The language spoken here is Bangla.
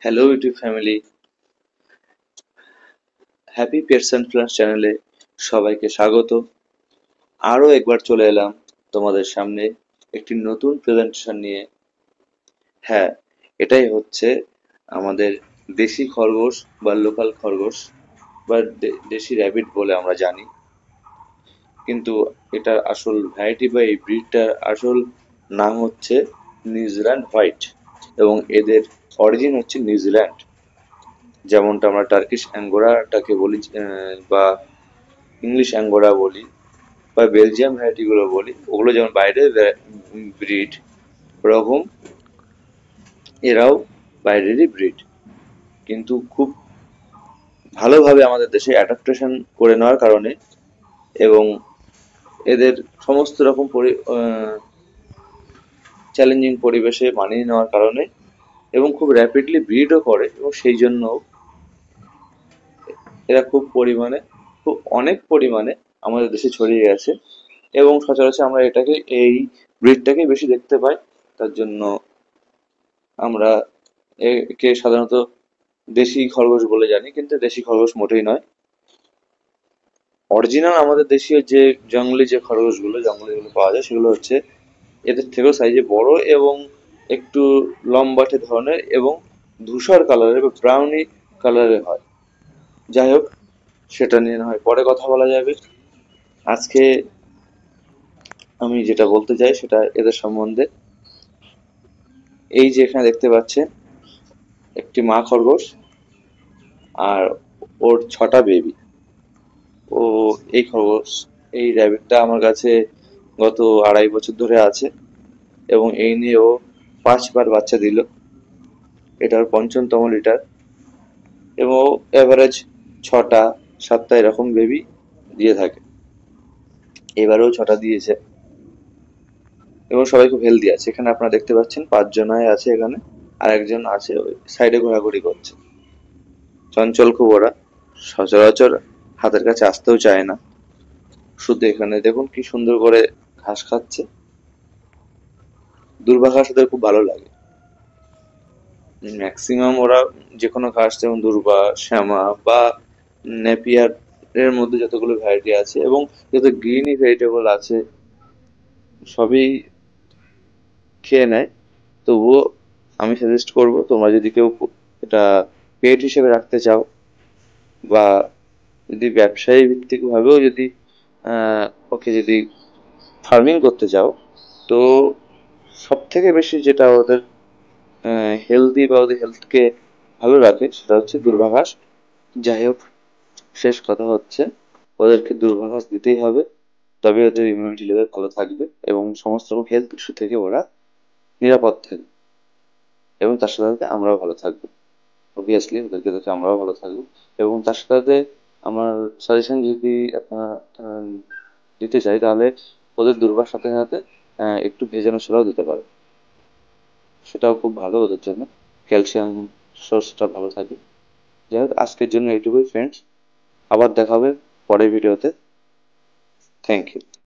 Hello YouTube family, happy pets and plants চ্যানেলে সবাইকে স্বাগত। আরও একবার চলে এলাম তোমাদের সামনে একটি নতুন প্রেজেন্টেশন নিয়ে। হ্যাঁ, এটাই হচ্ছে আমাদের দেশি খরগোশ বা লোকাল খরগোশ বা দেশি র্যাবিট বলে আমরা জানি। কিন্তু এটার আসল ভ্যারাইটি বা এই ব্রিডটার আসল নাম হচ্ছে নিউজিল্যান্ড হোয়াইট এবং এদের অরিজিন হচ্ছে নিউজিল্যান্ড। যেমনটা আমরা টার্কিশ অ্যাঙ্গোরাটাকে বলি বা ইংলিশ অ্যাঙ্গোরা বলি বা বেলজিয়াম ভ্যারাইটি গুলো বলি, ওগুলো যেমন বাইরের ব্রিড, ওরকম এরাও বাইরেরই ব্রিড, কিন্তু খুব ভালোভাবে আমাদের দেশে অ্যাডাপ্টেশন করে নেওয়ার কারণে এবং এদের সমস্ত রকম চ্যালেঞ্জিং পরিবেশে মানিয়ে নেওয়ার কারণে এবং খুব র্যাপিডলি ব্রিডও করে এবং সেই জন্য এরা খুব অনেক পরিমাণে আমাদের দেশে ছড়িয়ে গেছে এবং সচরাচর আমরা এই ব্রিডটাকে বেশি দেখতে পাই। তার জন্য আমরা একে সাধারণত দেশি খরগোশ বলে জানি, কিন্তু দেশি খরগোশ মোটেই নয়। অরিজিনাল আমাদের দেশীয় যে জঙ্গলিগুলো পাওয়া যায় সেগুলো হচ্ছে এদের থেকেও সাইজে বড় এবং একটু লম্বাটে ধরনের এবং ধূসর কালারের বা ব্রাউনি কালারের হয়। যাই হোক, সেটা নিয়ে না হয় পরে কথা বলা যাবে। আজকে আমি যেটা বলতে চাই সেটা এদের সম্বন্ধে। এই যে এখানে দেখতে পাচ্ছেন একটি মা খরগোশ আর ওর 6টা বেবি। ও এই র্যাবিটটা আমার কাছে গত 2.5 বছর ধরে আছে এবং এই নিয়ে ও 5বার বাচ্চা দিল। এটা ওর পঞ্চমতম লিটার এবং ও এভারেজ 6টা 7টা এরকম বেবি দিয়ে থাকে। এবারেও 6টা দিয়েছে এবং সবাই খুব হেলদি আছে। এখানে আপনারা দেখতে পাচ্ছেন 5জনায় আছে এখানে, আর একজন আছে ওই সাইডে ঘোরাঘুরি করছে। চঞ্চল খুব ওরা, সচরাচর হাতের কাছে আসতেও চায় না। শুধু এখানে দেখুন কি সুন্দর করে ঘাস খাচ্ছে। দূর্বা ঘাস ওদের খুব ভালো লাগে। ম্যাক্সিমাম ওরা যে কোনো ঘাস, যেমন দূর্বা, শ্যামা বা নেপিয়ার এর মধ্যে যতগুলো ভ্যারাইটি আছে এবং যত গ্রিনি ভেজিটেবল আছে সবই খেয়ে নেয়। তবুও আমি সাজেস্ট করব, তোমরা যদি কেউ এটা পেট হিসেবে রাখতে চাও বা যদি ব্যবসায়ী ভিত্তিক ভাবেও যদি ওকে যদি ফার্মিং করতে চাও, তো সব থেকে বেশি যেটা ওদের হেলদি বা ওদের হেলথকে ভালো রাখে সেটা হচ্ছে দূর্বাঘাস। যাই হোক, শেষ কথা হচ্ছে ওদেরকে দূর্বাঘাস দিতেই হবে, তবে ওদের ইমিউনিটি লেভেল ভালো থাকবে এবং সমস্ত রকম হেলথ ইস্যু থেকে ওরা নিরাপদ থাকবে এবং তার সাথে সাথে আমরাও ভালো থাকবো। অবভিয়াসলি ওদেরকে দেখে আমরাও ভালো থাকবো এবং তার সাথে সাথে আমার সাজেশন যদি আপনারা দিতে চাই, তাহলে ওদের দূর্বার সাথে সাথে একটু ভেজানো ছোলাও দিতে পারে। সেটাও খুব ভালো ওদের জন্য, ক্যালসিয়াম সোর্সটা ভালো থাকে। যাই হোক, আজকের জন্য এইটুকুই ফ্রেন্ডস। আবার দেখা হবে পরের ভিডিওতে। Thank you.